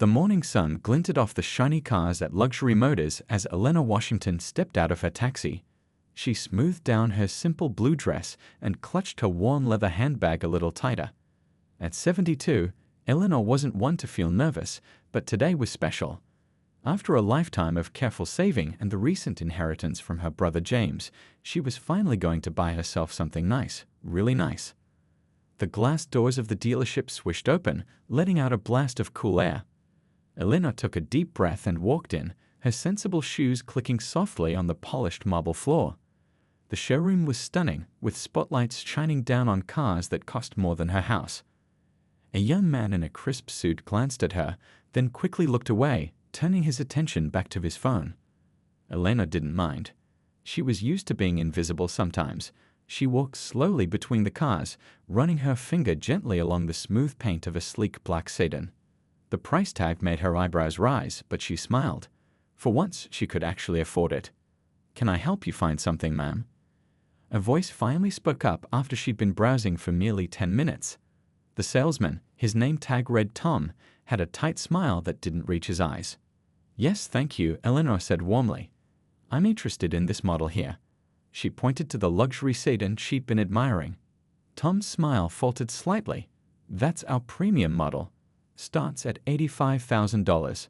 The morning sun glinted off the shiny cars at Luxury Motors as Elena Washington stepped out of her taxi. She smoothed down her simple blue dress and clutched her worn leather handbag a little tighter. At 72, Eleanor wasn't one to feel nervous, but today was special. After a lifetime of careful saving and the recent inheritance from her brother James, she was finally going to buy herself something nice, really nice. The glass doors of the dealership swished open, letting out a blast of cool air. Eleanor took a deep breath and walked in, her sensible shoes clicking softly on the polished marble floor. The showroom was stunning, with spotlights shining down on cars that cost more than her house. A young man in a crisp suit glanced at her, then quickly looked away, turning his attention back to his phone. Elena didn't mind. She was used to being invisible sometimes. She walked slowly between the cars, running her finger gently along the smooth paint of a sleek black sedan. The price tag made her eyebrows rise, but she smiled. For once, she could actually afford it. "Can I help you find something, ma'am?" A voice finally spoke up after she'd been browsing for nearly 10 minutes. The salesman, his name tag read Tom, had a tight smile that didn't reach his eyes. "Yes, thank you," Eleanor said warmly. "I'm interested in this model here." She pointed to the luxury sedan she'd been admiring. Tom's smile faltered slightly. "That's our premium model. Starts at $85,000.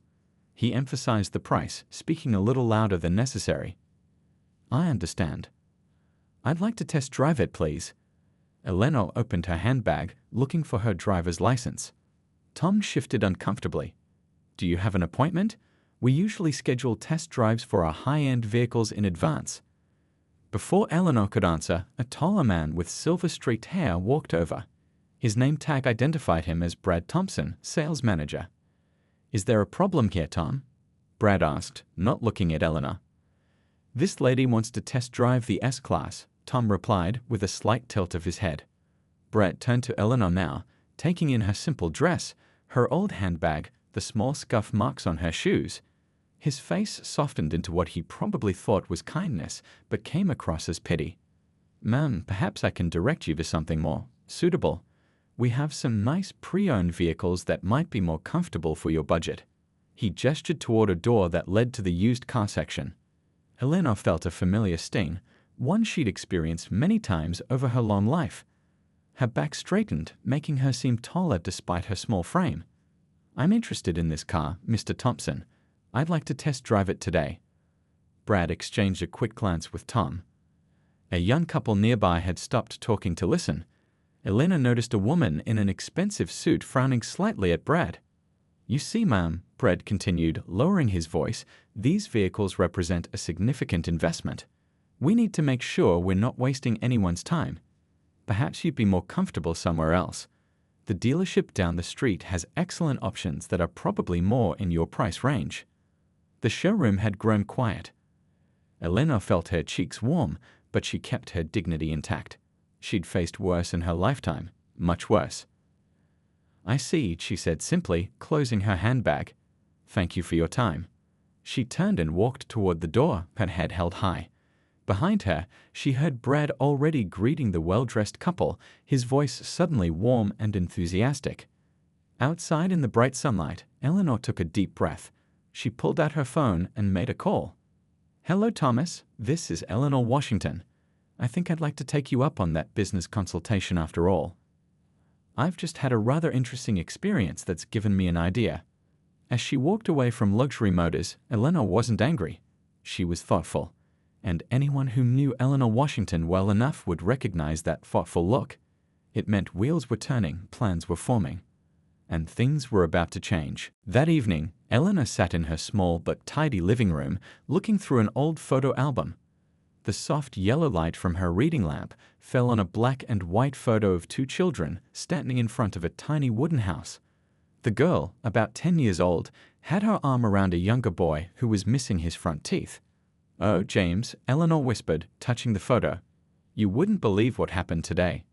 He emphasized the price, speaking a little louder than necessary. "I understand. I'd like to test drive it, please." Eleanor opened her handbag, looking for her driver's license. Tom shifted uncomfortably. "Do you have an appointment? We usually schedule test drives for our high-end vehicles in advance." Before Eleanor could answer, a taller man with silver-streaked hair walked over. His name tag identified him as Brad Thompson, sales manager. "Is there a problem here, Tom?" Brad asked, not looking at Eleanor. "This lady wants to test drive the S-Class," Tom replied with a slight tilt of his head. Brad turned to Eleanor now, taking in her simple dress, her old handbag, the small scuff marks on her shoes. His face softened into what he probably thought was kindness, but came across as pity. "Ma'am, perhaps I can direct you to something more suitable. We have some nice pre-owned vehicles that might be more comfortable for your budget." He gestured toward a door that led to the used car section. Eleanor felt a familiar sting, one she'd experienced many times over her long life. Her back straightened, making her seem taller despite her small frame. "I'm interested in this car, Mr. Thompson. I'd like to test drive it today." Brad exchanged a quick glance with Tom. A young couple nearby had stopped talking to listen. Elena noticed a woman in an expensive suit frowning slightly at Brad. "You see, ma'am," Brad continued, lowering his voice, "these vehicles represent a significant investment. We need to make sure we're not wasting anyone's time. Perhaps you'd be more comfortable somewhere else. The dealership down the street has excellent options that are probably more in your price range." The showroom had grown quiet. Elena felt her cheeks warm, but she kept her dignity intact. She'd faced worse in her lifetime, much worse. "I see," she said simply, closing her handbag. "Thank you for your time." She turned and walked toward the door, her head held high. Behind her, she heard Brad already greeting the well-dressed couple, his voice suddenly warm and enthusiastic. Outside in the bright sunlight, Eleanor took a deep breath. She pulled out her phone and made a call. "Hello, Thomas. This is Eleanor Washington. I think I'd like to take you up on that business consultation after all. I've just had a rather interesting experience that's given me an idea." As she walked away from Luxury Motors, Eleanor wasn't angry. She was thoughtful. And anyone who knew Eleanor Washington well enough would recognize that thoughtful look. It meant wheels were turning, plans were forming. And things were about to change. That evening, Eleanor sat in her small but tidy living room, looking through an old photo album. The soft yellow light from her reading lamp fell on a black and white photo of two children standing in front of a tiny wooden house. The girl, about 10 years old, had her arm around a younger boy who was missing his front teeth. "Oh, James," Eleanor whispered, touching the photo. "You wouldn't believe what happened today."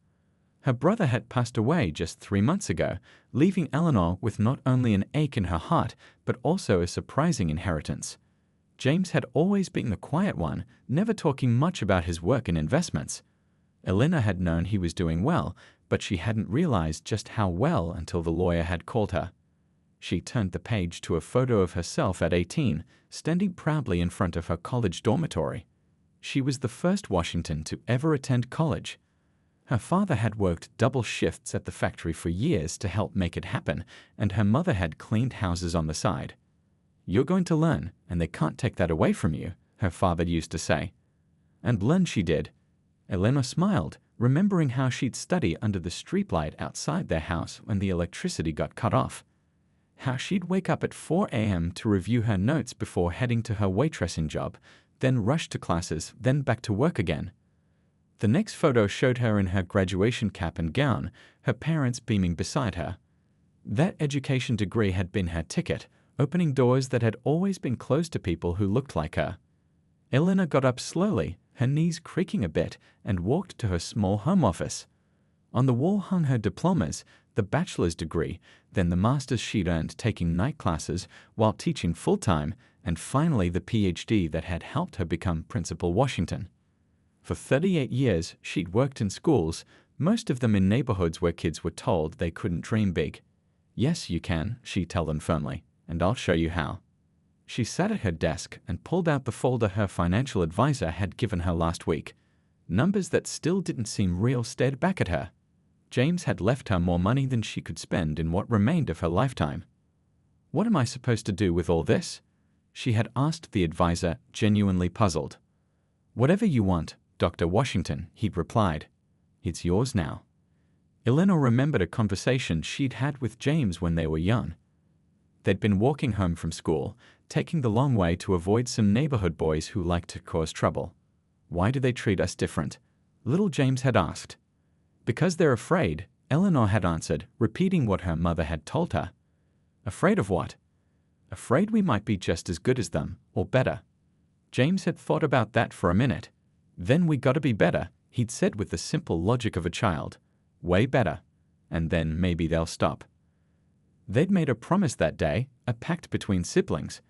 Her brother had passed away just 3 months ago, leaving Eleanor with not only an ache in her heart, but also a surprising inheritance. James had always been the quiet one, never talking much about his work and investments. Elena had known he was doing well, but she hadn't realized just how well until the lawyer had called her. She turned the page to a photo of herself at 18, standing proudly in front of her college dormitory. She was the first Washington to ever attend college. Her father had worked double shifts at the factory for years to help make it happen, and her mother had cleaned houses on the side. "You're going to learn, and they can't take that away from you," her father used to say. And learn she did. Elena smiled, remembering how she'd study under the streetlight outside their house when the electricity got cut off. How she'd wake up at 4 a.m. to review her notes before heading to her waitressing job, then rush to classes, then back to work again. The next photo showed her in her graduation cap and gown, her parents beaming beside her. That education degree had been her ticket, opening doors that had always been closed to people who looked like her. Elena got up slowly, her knees creaking a bit, and walked to her small home office. On the wall hung her diplomas, the bachelor's degree, then the master's she'd earned taking night classes while teaching full-time, and finally the PhD that had helped her become Principal Washington. For 38 years, she'd worked in schools, most of them in neighborhoods where kids were told they couldn't dream big. "Yes, you can," she'd tell them firmly, "and I'll show you how." She sat at her desk and pulled out the folder her financial advisor had given her last week. Numbers that still didn't seem real stared back at her. James had left her more money than she could spend in what remained of her lifetime. "What am I supposed to do with all this?" she had asked the advisor, genuinely puzzled. "Whatever you want, Dr. Washington," he'd replied. "It's yours now." Elena remembered a conversation she'd had with James when they were young. They'd been walking home from school, taking the long way to avoid some neighborhood boys who liked to cause trouble. "Why do they treat us different?" little James had asked. "Because they're afraid," Eleanor had answered, repeating what her mother had told her. "Afraid of what?" "Afraid we might be just as good as them, or better." James had thought about that for a minute. "Then we gotta be better," he'd said with the simple logic of a child. "Way better. And then maybe they'll stop." They'd made a promise that day, a pact between siblings.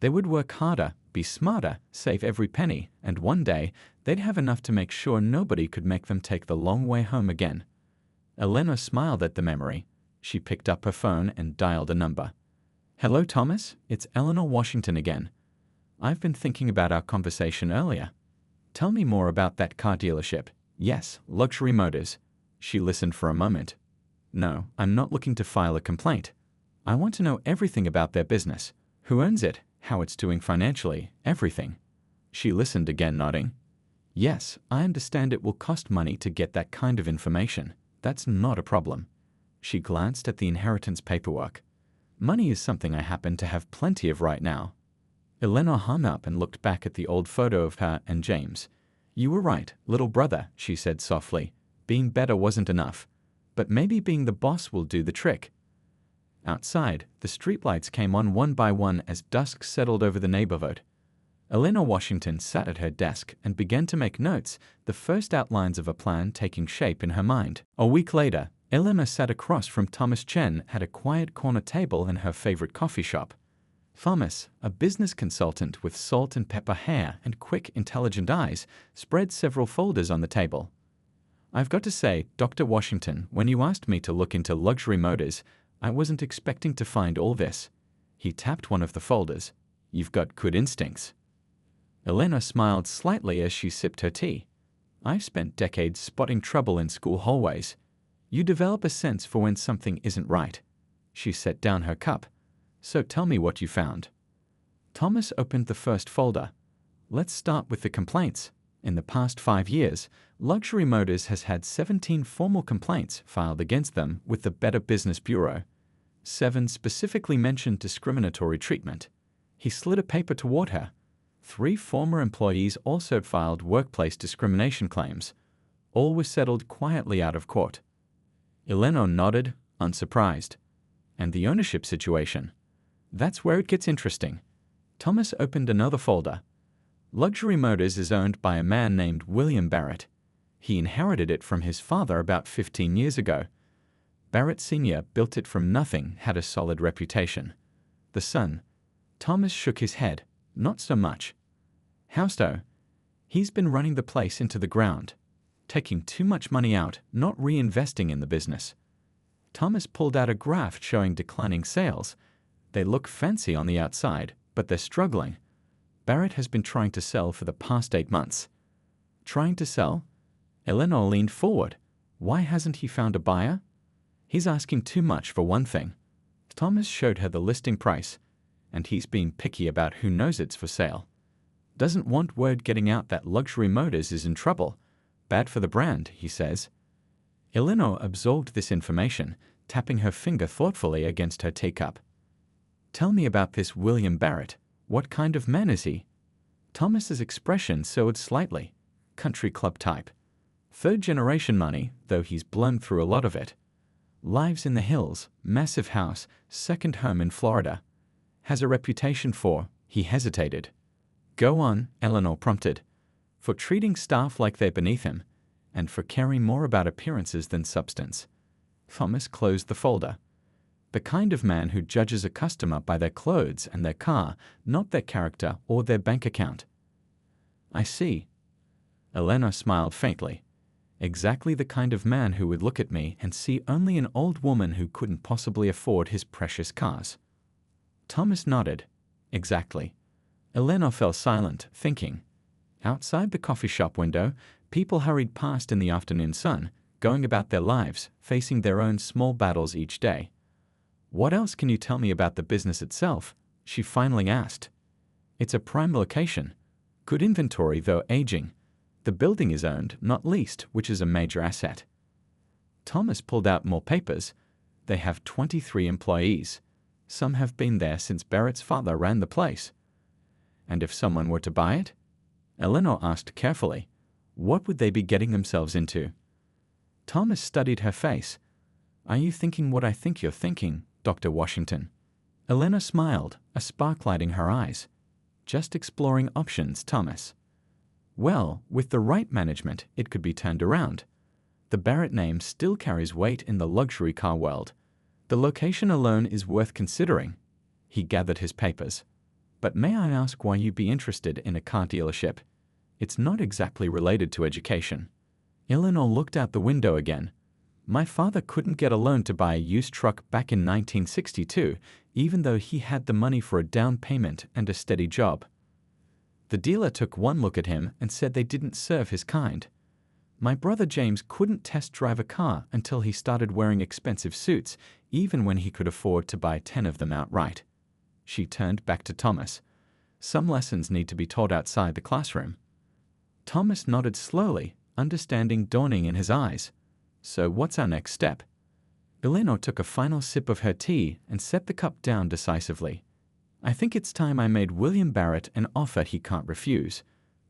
They would work harder, be smarter, save every penny, and one day they'd have enough to make sure nobody could make them take the long way home again. Elena smiled at the memory. She picked up her phone and dialed a number. "Hello, Thomas. It's Eleanor Washington again. I've been thinking about our conversation earlier. Tell me more about that car dealership." "Yes, Luxury Motors." She listened for a moment. "No, I'm not looking to file a complaint. I want to know everything about their business. Who owns it, how it's doing financially, everything." She listened again, nodding. "Yes, I understand it will cost money to get that kind of information. That's not a problem." She glanced at the inheritance paperwork. "Money is something I happen to have plenty of right now." Elena hung up and looked back at the old photo of her and James. "You were right, little brother," she said softly. "Being better wasn't enough. But maybe being the boss will do the trick." Outside, the streetlights came on one by one as dusk settled over the neighborhood. Elena Washington sat at her desk and began to make notes, the first outlines of a plan taking shape in her mind. A week later, Elena sat across from Thomas Chen at a quiet corner table in her favorite coffee shop. Thomas, a business consultant with salt and pepper hair and quick, intelligent eyes, spread several folders on the table. "I've got to say, Dr. Washington, when you asked me to look into Luxury Motors, I wasn't expecting to find all this." He tapped one of the folders. "You've got good instincts." Elena smiled slightly as she sipped her tea. "I've spent decades spotting trouble in school hallways. You develop a sense for when something isn't right." She set down her cup. "So tell me what you found." Thomas opened the first folder. "Let's start with the complaints. In the past 5 years, Luxury Motors has had 17 formal complaints filed against them with the Better Business Bureau. 7 specifically mentioned discriminatory treatment." He slid a paper toward her. 3 former employees also filed workplace discrimination claims. All were settled quietly out of court. Elena nodded, unsurprised. "And the ownership situation? That's where it gets interesting." Thomas opened another folder. "Luxury Motors is owned by a man named William Barrett. He inherited it from his father about 15 years ago. Barrett Sr. built it from nothing, had a solid reputation. The son." Thomas shook his head. "Not so much." "How so?" "He's been running the place into the ground. Taking too much money out, not reinvesting in the business." Thomas pulled out a graph showing declining sales. They look fancy on the outside, but they're struggling. Barrett has been trying to sell for the past 8 months. Trying to sell? Eleanor leaned forward. Why hasn't he found a buyer? He's asking too much for one thing. Thomas showed her the listing price, and he's being picky about who knows it's for sale. Doesn't want word getting out that Luxury Motors is in trouble. Bad for the brand, he says. Eleanor absorbed this information, tapping her finger thoughtfully against her teacup. Tell me about this William Barrett. What kind of man is he? Thomas's expression soared slightly. Country club type. Third-generation money, though he's blown through a lot of it. Lives in the hills, massive house, second home in Florida. Has a reputation for, he hesitated. Go on, Eleanor prompted. For treating staff like they're beneath him, and for caring more about appearances than substance. Thomas closed the folder. The kind of man who judges a customer by their clothes and their car, not their character or their bank account. I see. Eleanor smiled faintly. Exactly the kind of man who would look at me and see only an old woman who couldn't possibly afford his precious cars. Thomas nodded. Exactly. Eleanor fell silent, thinking. Outside the coffee shop window, people hurried past in the afternoon sun, going about their lives, facing their own small battles each day. What else can you tell me about the business itself? She finally asked. It's a prime location. Good inventory, though aging. The building is owned, not leased, which is a major asset. Thomas pulled out more papers. They have 23 employees. Some have been there since Barrett's father ran the place. And if someone were to buy it? Eleanor asked carefully. What would they be getting themselves into? Thomas studied her face. Are you thinking what I think you're thinking, Dr. Washington? Eleanor smiled, a spark lighting her eyes. Just exploring options, Thomas. Well, with the right management, it could be turned around. The Barrett name still carries weight in the luxury car world. The location alone is worth considering. He gathered his papers. But may I ask why you'd be interested in a car dealership? It's not exactly related to education. Eleanor looked out the window again. My father couldn't get a loan to buy a used truck back in 1962, even though he had the money for a down payment and a steady job. The dealer took one look at him and said they didn't serve his kind. My brother James couldn't test drive a car until he started wearing expensive suits, even when he could afford to buy 10 of them outright. She turned back to Thomas. Some lessons need to be taught outside the classroom. Thomas nodded slowly, understanding dawning in his eyes. So what's our next step? Eleanor took a final sip of her tea and set the cup down decisively. I think it's time I made William Barrett an offer he can't refuse.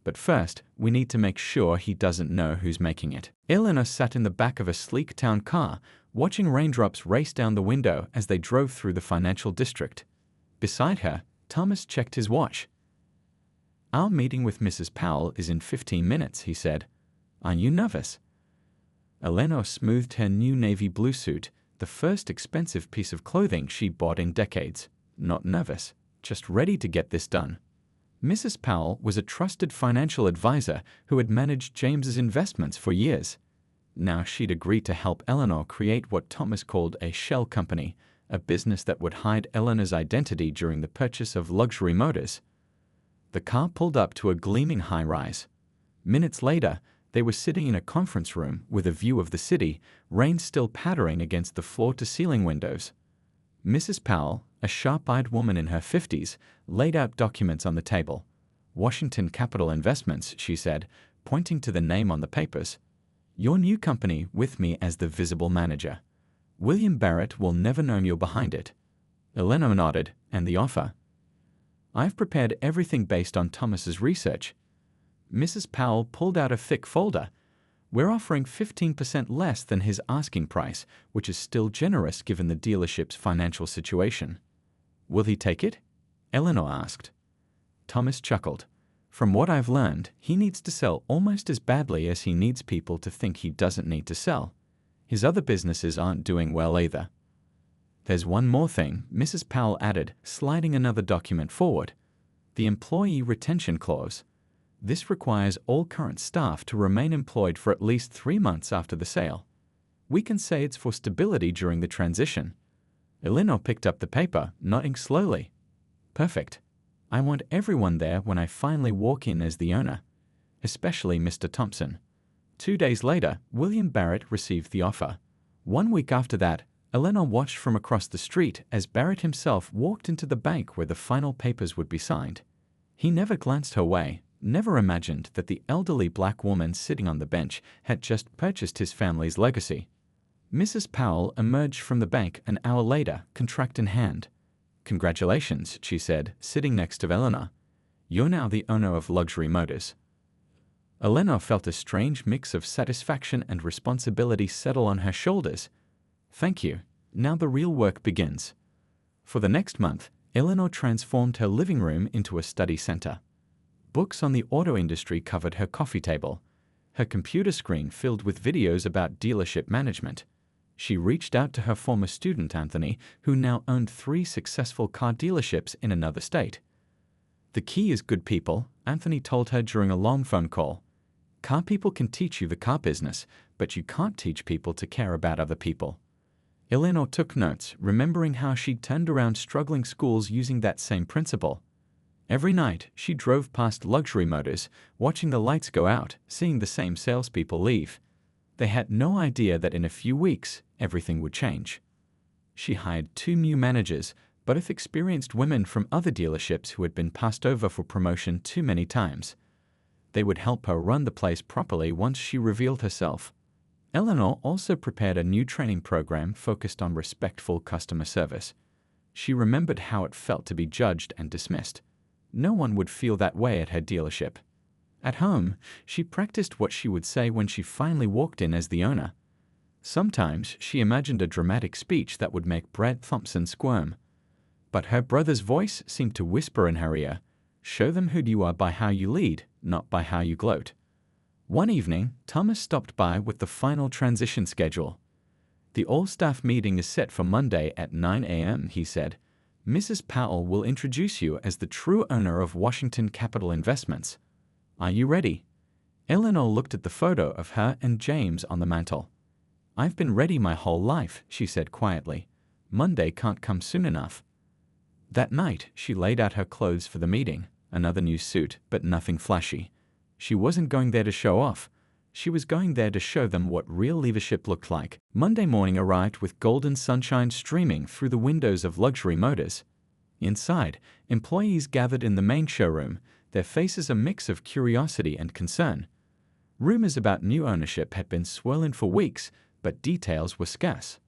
But first, we need to make sure he doesn't know who's making it. Eleanor sat in the back of a sleek town car, watching raindrops race down the window as they drove through the financial district. Beside her, Thomas checked his watch. Our meeting with Mrs. Powell is in 15 minutes, he said. Aren't you nervous? Eleanor smoothed her new navy blue suit, the first expensive piece of clothing she bought in decades. Not nervous, just ready to get this done. Mrs. Powell was a trusted financial advisor who had managed James's investments for years. Now she'd agreed to help Eleanor create what Thomas called a shell company, a business that would hide Eleanor's identity during the purchase of Luxury Motors. The car pulled up to a gleaming high-rise. Minutes later, they were sitting in a conference room with a view of the city, rain still pattering against the floor-to-ceiling windows. Mrs. Powell, a sharp-eyed woman in her 50s, laid out documents on the table. Washington Capital Investments, she said, pointing to the name on the papers. Your new company with me as the visible manager. William Barrett will never know you're behind it. Eleanor nodded, and the offer. I've prepared everything based on Thomas's research. Mrs. Powell pulled out a thick folder. We're offering 15% less than his asking price, which is still generous given the dealership's financial situation. Will he take it? Eleanor asked. Thomas chuckled. From what I've learned, he needs to sell almost as badly as he needs people to think he doesn't need to sell. His other businesses aren't doing well either. There's one more thing, Mrs. Powell added, sliding another document forward. The employee retention clause. This requires all current staff to remain employed for at least 3 months after the sale. We can say it's for stability during the transition. Eleanor picked up the paper, nodding slowly. Perfect. I want everyone there when I finally walk in as the owner, especially Mr. Thompson. 2 days later, William Barrett received the offer. 1 week after that, Eleanor watched from across the street as Barrett himself walked into the bank where the final papers would be signed. He never glanced her way, never imagined that the elderly black woman sitting on the bench had just purchased his family's legacy. Mrs. Powell emerged from the bank an hour later, contract in hand. Congratulations, she said, sitting next to Eleanor. You're now the owner of Luxury Motors. Eleanor felt a strange mix of satisfaction and responsibility settle on her shoulders. Thank you. Now the real work begins. For the next month, Eleanor transformed her living room into a study center. Books on the auto industry covered her coffee table. Her computer screen filled with videos about dealership management. She reached out to her former student, Anthony, who now owned 3 successful car dealerships in another state. The key is good people, Anthony told her during a long phone call. Car people can teach you the car business, but you can't teach people to care about other people. Eleanor took notes, remembering how she'd turned around struggling schools using that same principle. Every night, she drove past Luxury Motors, watching the lights go out, seeing the same salespeople leave. They had no idea that in a few weeks, everything would change. She hired 2 new managers, both experienced women from other dealerships who had been passed over for promotion too many times. They would help her run the place properly once she revealed herself. Eleanor also prepared a new training program focused on respectful customer service. She remembered how it felt to be judged and dismissed. No one would feel that way at her dealership. At home, she practiced what she would say when she finally walked in as the owner. Sometimes she imagined a dramatic speech that would make Brad Thompson squirm. But her brother's voice seemed to whisper in her ear, "Show them who you are by how you lead, not by how you gloat." One evening, Thomas stopped by with the final transition schedule. "The all-staff meeting is set for Monday at 9 a.m., he said. "Mrs. Powell will introduce you as the true owner of Washington Capital Investments. Are you ready?" Eleanor looked at the photo of her and James on the mantel. "I've been ready my whole life," she said quietly. "Monday can't come soon enough." That night, she laid out her clothes for the meeting, another new suit, but nothing flashy. She wasn't going there to show off. She was going there to show them what real leadership looked like. Monday morning arrived with golden sunshine streaming through the windows of Luxury Motors. Inside, employees gathered in the main showroom, their faces a mix of curiosity and concern. Rumors about new ownership had been swirling for weeks, but details were scarce.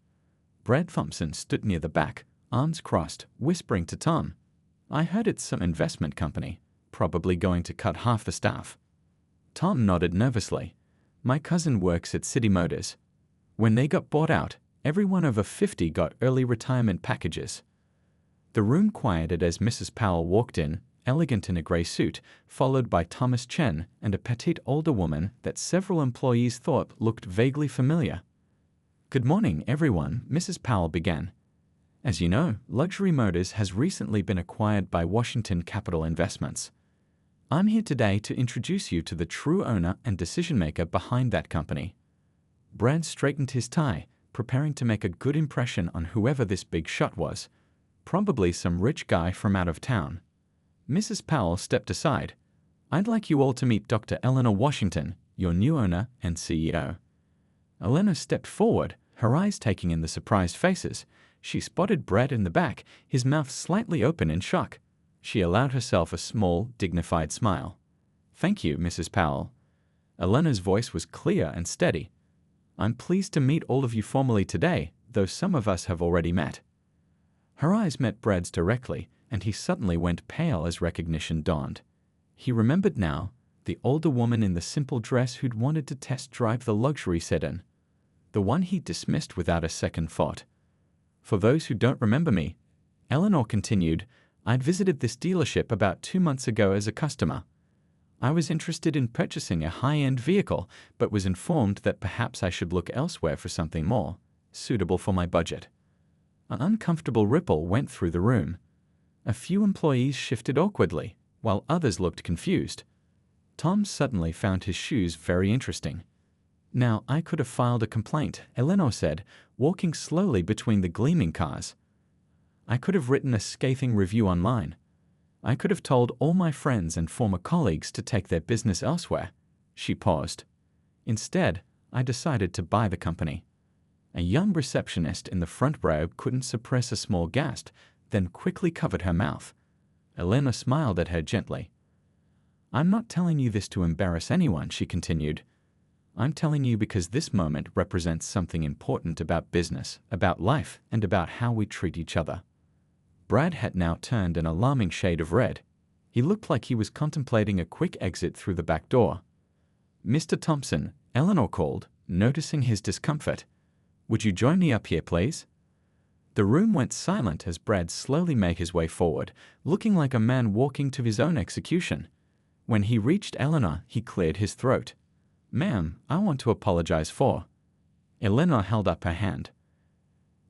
Brad Thompson stood near the back, arms crossed, whispering to Tom, "I heard it's some investment company, probably going to cut half the staff." Tom nodded nervously. "My cousin works at City Motors. When they got bought out, everyone over 50 got early retirement packages." The room quieted as Mrs. Powell walked in, elegant in a gray suit, followed by Thomas Chen and a petite older woman that several employees thought looked vaguely familiar. "Good morning, everyone," Mrs. Powell began. "As you know, Luxury Motors has recently been acquired by Washington Capital Investments. I'm here today to introduce you to the true owner and decision-maker behind that company." Brad straightened his tie, preparing to make a good impression on whoever this big shot was, probably some rich guy from out of town. Mrs. Powell stepped aside. "I'd like you all to meet Dr. Eleanor Washington, your new owner and CEO." Eleanor stepped forward, her eyes taking in the surprised faces. She spotted Brad in the back, his mouth slightly open in shock. She allowed herself a small, dignified smile. "Thank you, Mrs. Powell." Eleanor's voice was clear and steady. "I'm pleased to meet all of you formally today, though some of us have already met." Her eyes met Brad's directly, and he suddenly went pale as recognition dawned. He remembered now, the older woman in the simple dress who'd wanted to test drive the luxury sedan. The one he dismissed without a second thought. "For those who don't remember me," Eleanor continued, "I'd visited this dealership about 2 months ago as a customer. I was interested in purchasing a high-end vehicle, but was informed that perhaps I should look elsewhere for something more suitable for my budget." An uncomfortable ripple went through the room. A few employees shifted awkwardly, while others looked confused. Tom suddenly found his shoes very interesting. "Now, I could have filed a complaint," Eleanor said, walking slowly between the gleaming cars. I could have written a scathing review online. I could have told all my friends and former colleagues to take their business elsewhere. She paused. Instead, I decided to buy the company. A young receptionist in the front row couldn't suppress a small gasp, then quickly covered her mouth. Elena smiled at her gently. I'm not telling you this to embarrass anyone, she continued. I'm telling you because this moment represents something important about business, about life, and about how we treat each other. Brad had now turned an alarming shade of red. He looked like he was contemplating a quick exit through the back door. Mr. Thompson, Eleanor called, noticing his discomfort. Would you join me up here, please? The room went silent as Brad slowly made his way forward, looking like a man walking to his own execution. When he reached Eleanor, he cleared his throat. Ma'am, I want to apologize for. Eleanor held up her hand.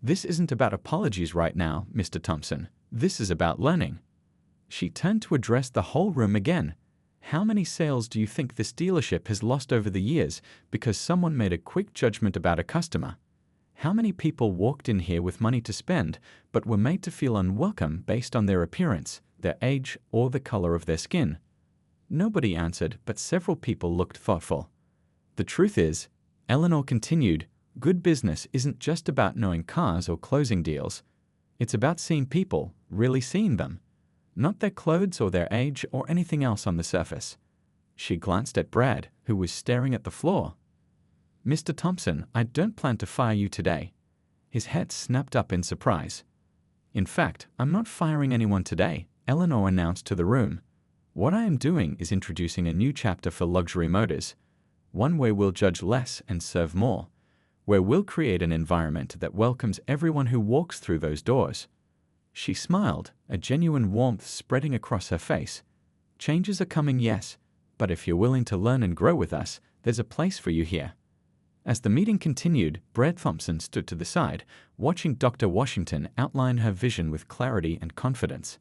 This isn't about apologies right now, Mr. Thompson. This is about learning. She turned to address the whole room again. How many sales do you think this dealership has lost over the years because someone made a quick judgment about a customer? How many people walked in here with money to spend but were made to feel unwelcome based on their appearance, their age, or the color of their skin? Nobody answered, but several people looked thoughtful. The truth is, Eleanor continued, good business isn't just about knowing cars or closing deals. It's about seeing people, really seeing them. Not their clothes or their age or anything else on the surface. She glanced at Brad, who was staring at the floor. Mr. Thompson, I don't plan to fire you today. His head snapped up in surprise. In fact, I'm not firing anyone today, Eleanor announced to the room. What I am doing is introducing a new chapter for Luxury Motors. One where we'll judge less and serve more. Where we'll create an environment that welcomes everyone who walks through those doors. She smiled, a genuine warmth spreading across her face. Changes are coming, yes, but if you're willing to learn and grow with us, there's a place for you here. As the meeting continued, Brad Thompson stood to the side, watching Dr. Washington outline her vision with clarity and confidence.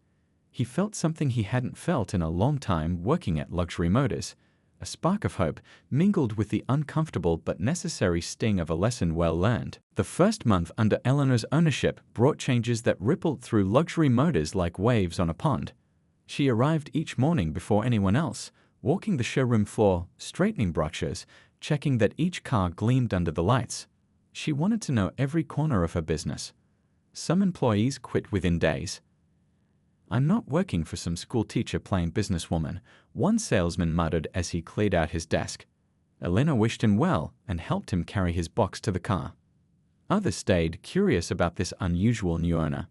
He felt something he hadn't felt in a long time working at Luxury Motors. A spark of hope mingled with the uncomfortable but necessary sting of a lesson well learned. The first month under Eleanor's ownership brought changes that rippled through Luxury Motors like waves on a pond. She arrived each morning before anyone else, walking the showroom floor, straightening brushes, checking that each car gleamed under the lights. She wanted to know every corner of her business. Some employees quit within days. I'm not working for some school teacher playing businesswoman, one salesman muttered as he cleared out his desk. Elena wished him well and helped him carry his box to the car. Others stayed curious about this unusual new owner.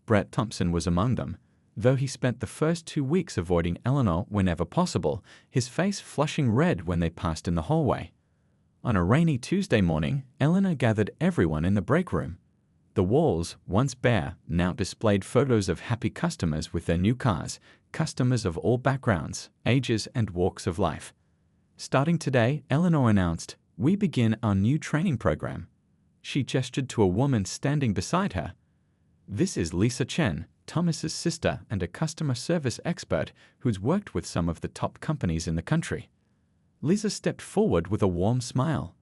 Brad Thompson was among them. Though he spent the first 2 weeks avoiding Eleanor whenever possible, his face flushing red when they passed in the hallway. On a rainy Tuesday morning, Eleanor gathered everyone in the break room. The walls, once bare, now displayed photos of happy customers with their new cars, customers of all backgrounds, ages, and walks of life. Starting today, Eleanor announced, we begin our new training program. She gestured to a woman standing beside her. This is Lisa Chen, Thomas's sister and a customer service expert who's worked with some of the top companies in the country. Lisa stepped forward with a warm smile.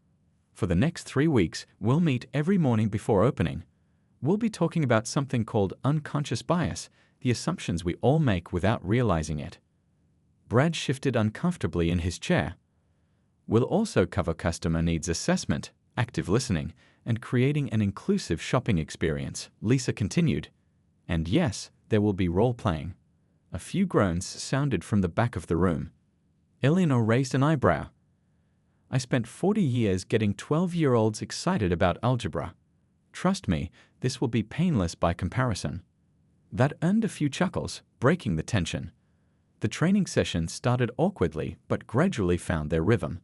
For the next 3 weeks, we'll meet every morning before opening. We'll be talking about something called unconscious bias, the assumptions we all make without realizing it. Brad shifted uncomfortably in his chair. We'll also cover customer needs assessment, active listening, and creating an inclusive shopping experience, Lisa continued. And yes, there will be role-playing. A few groans sounded from the back of the room. Eleanor raised an eyebrow. I spent 40 years getting 12-year-olds excited about algebra. Trust me, this will be painless by comparison. That earned a few chuckles, breaking the tension. The training sessions started awkwardly but gradually found their rhythm.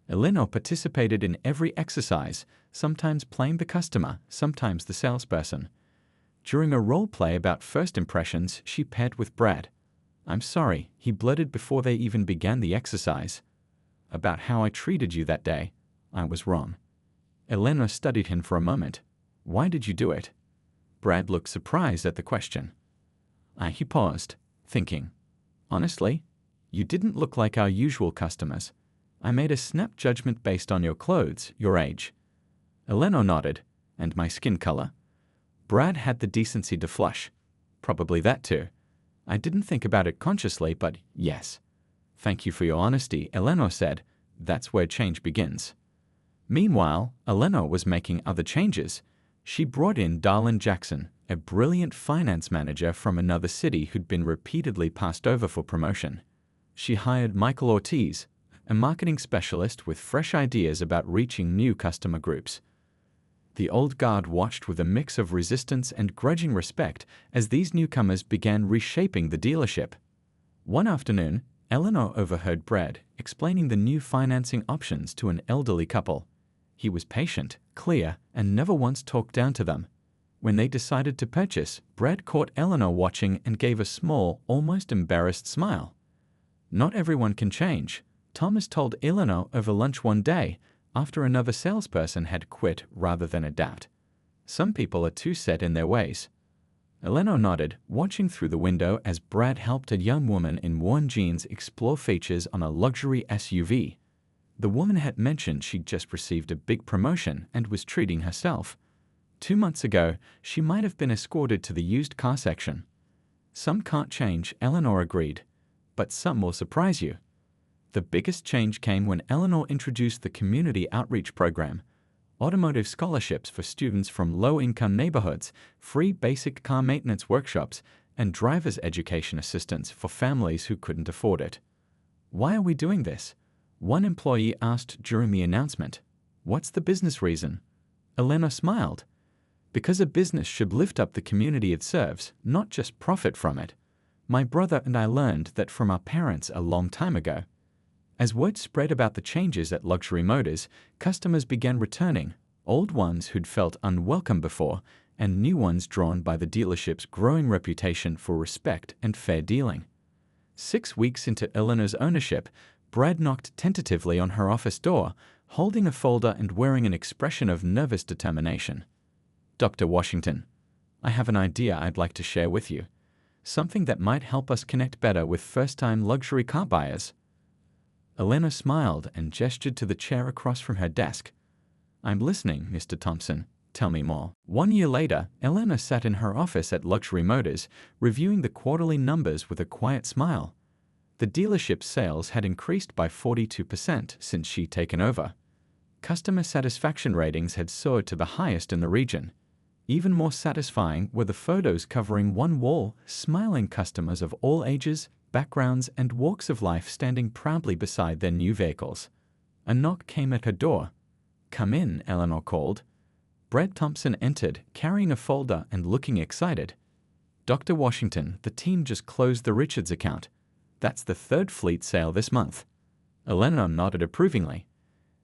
Eleanor participated in every exercise, sometimes playing the customer, sometimes the salesperson. During a role play about first impressions, she paired with Brad. I'm sorry, he blurted before they even began the exercise. About how I treated you that day. I was wrong. Eleanor studied him for a moment. Why did you do it? Brad looked surprised at the question. He paused, thinking. Honestly, you didn't look like our usual customers. I made a snap judgment based on your clothes, your age. Eleanor nodded. And my skin color? Brad had the decency to flush. Probably that too. I didn't think about it consciously, but yes. Thank you for your honesty, Eleanor said. That's where change begins. Meanwhile, Eleanor was making other changes. She brought in Darlin Jackson, a brilliant finance manager from another city who'd been repeatedly passed over for promotion. She hired Michael Ortiz, a marketing specialist with fresh ideas about reaching new customer groups. The old guard watched with a mix of resistance and grudging respect as these newcomers began reshaping the dealership. One afternoon, Eleanor overheard Brad explaining the new financing options to an elderly couple. He was patient, clear, and never once talked down to them. When they decided to purchase, Brad caught Eleanor watching and gave a small, almost embarrassed smile. Not everyone can change, Thomas told Eleanor over lunch one day after another salesperson had quit rather than adapt. Some people are too set in their ways. Eleanor nodded, watching through the window as Brad helped a young woman in worn jeans explore features on a luxury SUV. The woman had mentioned she'd just received a big promotion and was treating herself. 2 months ago, she might have been escorted to the used car section. Some can't change, Eleanor agreed, but some will surprise you. The biggest change came when Eleanor introduced the Community Outreach Program, automotive scholarships for students from low-income neighborhoods, free basic car maintenance workshops, and driver's education assistance for families who couldn't afford it. Why are we doing this? One employee asked during the announcement. What's the business reason? Eleanor smiled. Because a business should lift up the community it serves, not just profit from it. My brother and I learned that from our parents a long time ago. As word spread about the changes at Luxury Motors, customers began returning, old ones who'd felt unwelcome before, and new ones drawn by the dealership's growing reputation for respect and fair dealing. 6 weeks into Eleanor's ownership, Brad knocked tentatively on her office door, holding a folder and wearing an expression of nervous determination. Dr. Washington, I have an idea I'd like to share with you. Something that might help us connect better with first-time luxury car buyers. Eleanor smiled and gestured to the chair across from her desk. I'm listening, Mr. Thompson. Tell me more. 1 year later, Eleanor sat in her office at Luxury Motors, reviewing the quarterly numbers with a quiet smile. The dealership's sales had increased by 42% since she'd taken over. Customer satisfaction ratings had soared to the highest in the region. Even more satisfying were the photos covering one wall, smiling customers of all ages, backgrounds, and walks of life standing proudly beside their new vehicles. A knock came at her door. Come in, Eleanor called. Brad Thompson entered, carrying a folder and looking excited. Dr. Washington, the team just closed the Richards account. That's the 3rd fleet sale this month. Eleanor nodded approvingly.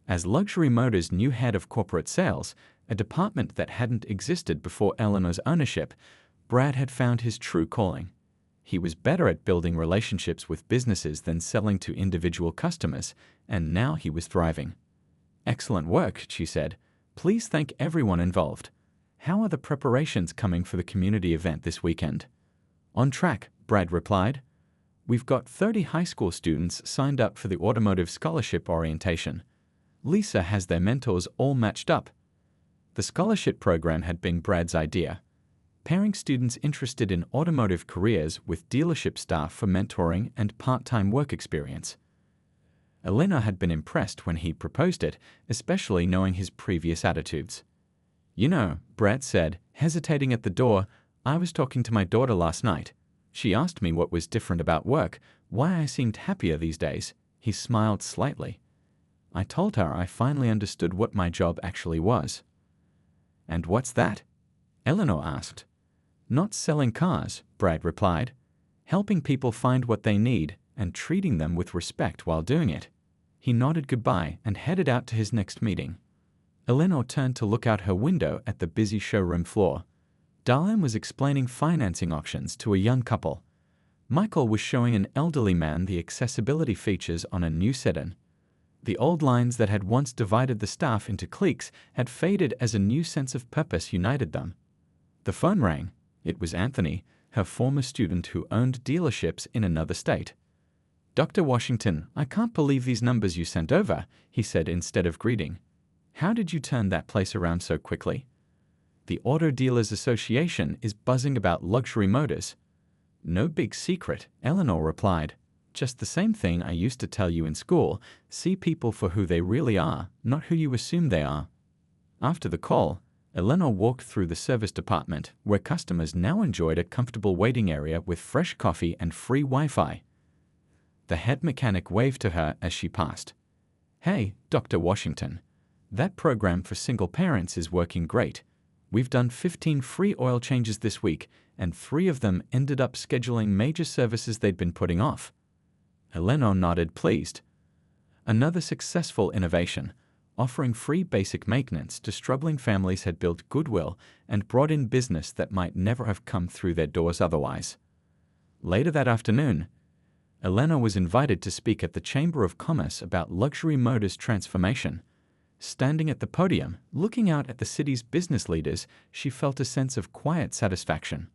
As Luxury Motors' new head of corporate sales, a department that hadn't existed before Eleanor's ownership, Brad had found his true calling. He was better at building relationships with businesses than selling to individual customers, and now he was thriving. Excellent work, she said. Please thank everyone involved. How are the preparations coming for the community event this weekend? On track, Brad replied. We've got 30 high school students signed up for the automotive scholarship orientation. Lisa has their mentors all matched up. The scholarship program had been Brad's idea, pairing students interested in automotive careers with dealership staff for mentoring and part-time work experience. Eleanor had been impressed when he proposed it, especially knowing his previous attitudes. You know, Brad said, hesitating at the door, I was talking to my daughter last night. She asked me what was different about work, why I seemed happier these days. He smiled slightly. I told her I finally understood what my job actually was. And what's that? Eleanor asked. Not selling cars, Brad replied. Helping people find what they need and treating them with respect while doing it. He nodded goodbye and headed out to his next meeting. Eleanor turned to look out her window at the busy showroom floor. Darlin was explaining financing options to a young couple. Michael was showing an elderly man the accessibility features on a new sedan. The old lines that had once divided the staff into cliques had faded as a new sense of purpose united them. The phone rang. It was Anthony, her former student who owned dealerships in another state. Dr. Washington, I can't believe these numbers you sent over, he said instead of greeting. How did you turn that place around so quickly? The Auto Dealers Association is buzzing about luxury motors. No big secret, Eleanor replied. Just the same thing I used to tell you in school. See people for who they really are, not who you assume they are. After the call, Eleanor walked through the service department, where customers now enjoyed a comfortable waiting area with fresh coffee and free Wi-Fi. The head mechanic waved to her as she passed. Hey, Dr. Washington. That program for single parents is working great. We've done 15 free oil changes this week, and 3 of them ended up scheduling major services they'd been putting off. Eleanor nodded, pleased. Another successful innovation, offering free basic maintenance to struggling families, had built goodwill and brought in business that might never have come through their doors otherwise. Later that afternoon, Eleanor was invited to speak at the Chamber of Commerce about luxury motors transformation. Standing at the podium, looking out at the city's business leaders, she felt a sense of quiet satisfaction.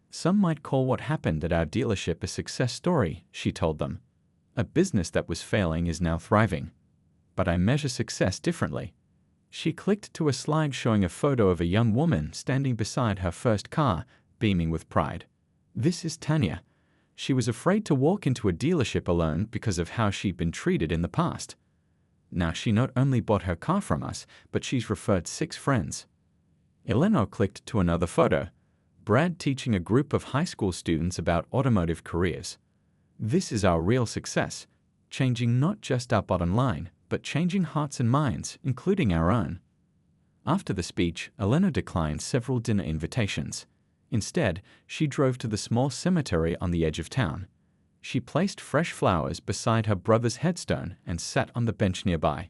Some might call what happened at our dealership a success story, she told them. A business that was failing is now thriving. But I measure success differently. She clicked to a slide showing a photo of a young woman standing beside her first car, beaming with pride. This is Tanya. She was afraid to walk into a dealership alone because of how she'd been treated in the past. Now she not only bought her car from us, but she's referred 6 friends. Eleanor clicked to another photo. Brad teaching a group of high school students about automotive careers. This is our real success, changing not just our bottom line, but changing hearts and minds, including our own. After the speech, Eleanor declined several dinner invitations. Instead, she drove to the small cemetery on the edge of town. She placed fresh flowers beside her brother's headstone and sat on the bench nearby.